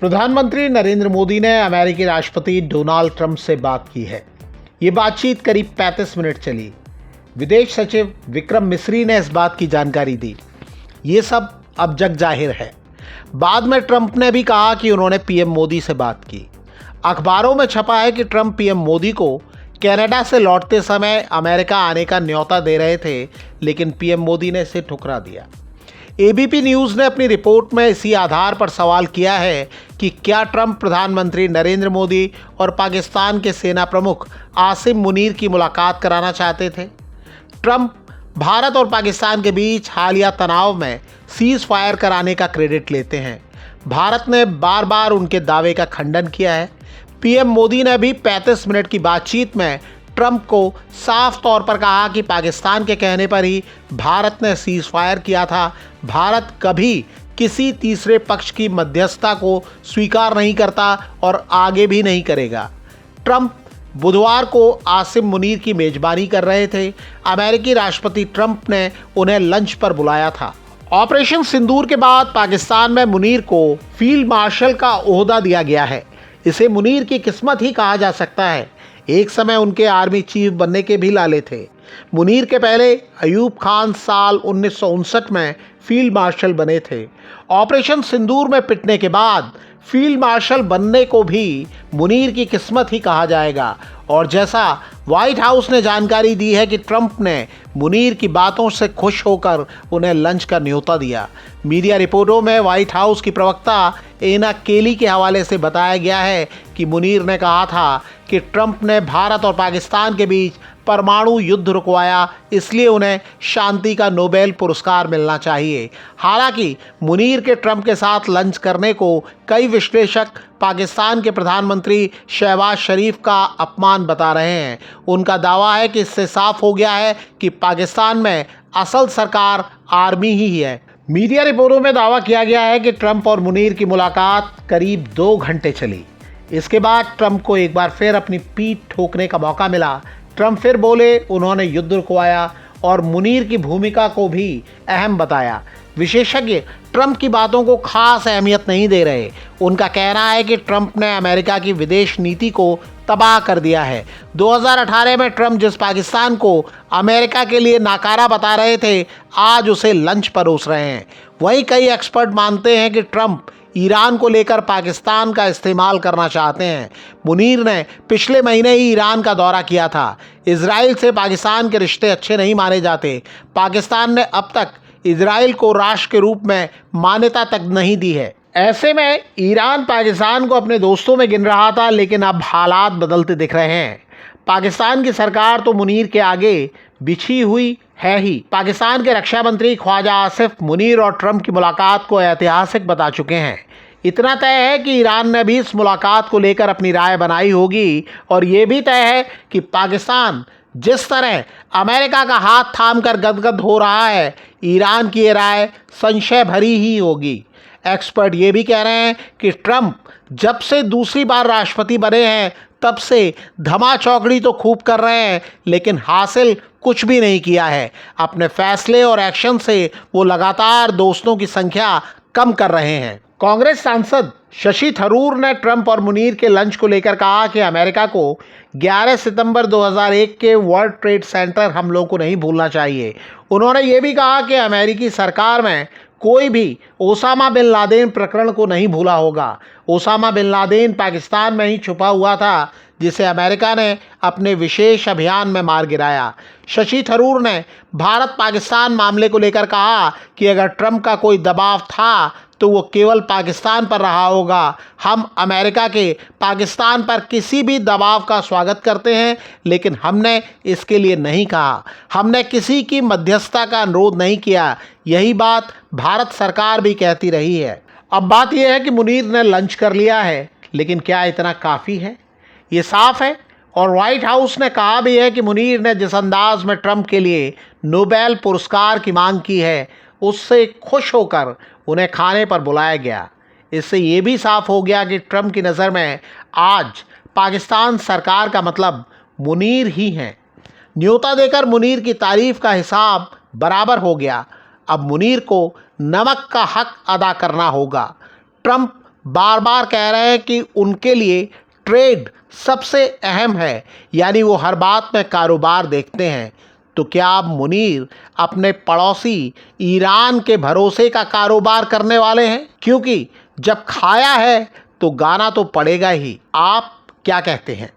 प्रधानमंत्री नरेंद्र मोदी ने अमेरिकी राष्ट्रपति डोनाल्ड ट्रंप से बात की है। ये बातचीत करीब 35 मिनट चली। विदेश सचिव विक्रम मिस्री ने इस बात की जानकारी दी। ये सब अब जग जाहिर है। बाद में ट्रंप ने भी कहा कि उन्होंने पीएम मोदी से बात की। अखबारों में छपा है कि ट्रंप पीएम मोदी को कनाडा से लौटते समय अमेरिका आने का न्योता दे रहे थे, लेकिन पीएम मोदी ने इसे ठुकरा दिया। एबीपी न्यूज़ ने अपनी रिपोर्ट में इसी आधार पर सवाल किया है कि क्या ट्रंप प्रधानमंत्री नरेंद्र मोदी और पाकिस्तान के सेना प्रमुख आसिम मुनीर की मुलाकात कराना चाहते थे। ट्रंप भारत और पाकिस्तान के बीच हालिया तनाव में सीज़ फायर कराने का क्रेडिट लेते हैं। भारत ने बार बार उनके दावे का खंडन किया है। पीएम मोदी ने भी 35 मिनट की बातचीत में ट्रंप को साफ तौर पर कहा कि पाकिस्तान के कहने पर ही भारत ने सीज़ फायर किया था। भारत कभी किसी तीसरे पक्ष की मध्यस्थता को स्वीकार नहीं करता और आगे भी नहीं करेगा। ट्रंप बुधवार को आसिम मुनीर की मेजबानी कर रहे थे। अमेरिकी राष्ट्रपति ट्रंप ने उन्हें लंच पर बुलाया था। ऑपरेशन सिंदूर के बाद पाकिस्तान में मुनीर को फील्ड मार्शल का ओहदा दिया गया है। इसे मुनीर की किस्मत ही कहा जा सकता है। एक समय उनके आर्मी चीफ बनने के भी लाले थे। मुनीर के पहले अयूब खान साल 1959 में फील्ड मार्शल बने थे। ऑपरेशन सिंदूर में पिटने के बाद फील्ड मार्शल बनने को भी मुनीर की किस्मत ही कहा जाएगा। और जैसा व्हाइट हाउस ने जानकारी दी है कि ट्रंप ने मुनीर की बातों से खुश होकर उन्हें लंच का न्योता दिया। मीडिया रिपोर्टों में व्हाइट हाउस की प्रवक्ता एना केली के हवाले से बताया गया है कि मुनीर ने कहा था कि ट्रंप ने भारत और पाकिस्तान के बीच परमाणु युद्ध रुकवाया, इसलिए उन्हें शांति का नोबेल पुरस्कार मिलना चाहिए। हालांकि मुनीर के ट्रंप के साथ लंच करने को कई विश्लेषक पाकिस्तान के प्रधानमंत्री शहबाज शरीफ का अपमान बता रहे हैं। उनका दावा है कि इससे साफ हो गया है कि पाकिस्तान में असल सरकार आर्मी ही है। मीडिया रिपोर्टों में दावा किया गया है कि ट्रंप और मुनीर की मुलाकात करीब 2 घंटे चली। इसके बाद ट्रंप को एक बार फिर अपनी पीठ ठोकने का मौका मिला। ट्रंप फिर बोले, उन्होंने युद्ध रुकवाया और मुनीर की भूमिका को भी अहम बताया। विशेषज्ञ ट्रंप की बातों को खास अहमियत नहीं दे रहे। उनका कहना है कि ट्रंप ने अमेरिका की विदेश नीति को तबाह कर दिया है। 2018 में ट्रंप जिस पाकिस्तान को अमेरिका के लिए नाकारा बता रहे थे, आज उसे लंच परोस रहे हैं। वहीं कई एक्सपर्ट मानते हैं कि ट्रंप ईरान को लेकर पाकिस्तान का इस्तेमाल करना चाहते हैं। मुनीर ने पिछले महीने ही ईरान का दौरा किया था। इजराइल से पाकिस्तान के रिश्ते अच्छे नहीं माने जाते। पाकिस्तान ने अब तक इजराइल को राष्ट्र के रूप में मान्यता तक नहीं दी है। ऐसे में ईरान पाकिस्तान को अपने दोस्तों में गिन रहा था, लेकिन अब हालात बदलते दिख रहे हैं। पाकिस्तान की सरकार तो मुनीर के आगे बिछी हुई है ही। पाकिस्तान के रक्षा मंत्री ख्वाजा आसिफ मुनीर और ट्रंप की मुलाकात को ऐतिहासिक बता चुके हैं। इतना तय है कि ईरान ने भी इस मुलाकात को लेकर अपनी राय बनाई होगी और ये भी तय है कि पाकिस्तान जिस तरह अमेरिका का हाथ थामकर गदगद हो रहा है, ईरान की ये राय संशय भरी ही होगी। एक्सपर्ट ये भी कह रहे हैं कि ट्रंप जब से दूसरी बार राष्ट्रपति बने हैं, तब से धमाचौकड़ी तो खूब कर रहे हैं, लेकिन हासिल कुछ भी नहीं किया है। अपने फैसले और एक्शन से वो लगातार दोस्तों की संख्या कम कर रहे हैं। कांग्रेस सांसद शशि थरूर ने ट्रंप और मुनीर के लंच को लेकर कहा कि अमेरिका को 11 सितंबर 2001 के वर्ल्ड ट्रेड सेंटर हमलों को नहीं भूलना चाहिए। उन्होंने ये भी कहा कि अमेरिकी सरकार में कोई भी ओसामा बिन लादेन प्रकरण को नहीं भूला होगा। ओसामा बिन लादेन पाकिस्तान में ही छुपा हुआ था, जिसे अमेरिका ने अपने विशेष अभियान में मार गिराया। शशि थरूर ने भारत पाकिस्तान मामले को लेकर कहा कि अगर ट्रंप का कोई दबाव था तो वो केवल पाकिस्तान पर रहा होगा। हम अमेरिका के पाकिस्तान पर किसी भी दबाव का स्वागत करते हैं, लेकिन हमने इसके लिए नहीं कहा। हमने किसी की मध्यस्थता का अनुरोध नहीं किया। यही बात भारत सरकार भी कहती रही है। अब बात यह है कि मुनीर ने लंच कर लिया है, लेकिन क्या इतना काफ़ी है? ये साफ है। और व्हाइट हाउस ने कहा भी है कि मुनीर ने जिस अंदाज में ट्रंप के लिए नोबेल पुरस्कार की मांग की है, उससे खुश होकर उन्हें खाने पर बुलाया गया। इससे ये भी साफ हो गया कि ट्रंप की नज़र में आज पाकिस्तान सरकार का मतलब मुनीर ही हैं। न्योता देकर मुनीर की तारीफ का हिसाब बराबर हो गया। अब मुनीर को नमक का हक अदा करना होगा। ट्रंप बार बार कह रहे हैं कि उनके लिए ट्रेड सबसे अहम है, यानी वो हर बात में कारोबार देखते हैं। तो क्या अब मुनीर अपने पड़ोसी ईरान के भरोसे का कारोबार करने वाले हैं? क्योंकि जब खाया है तो गाना तो पड़ेगा ही। आप क्या कहते हैं?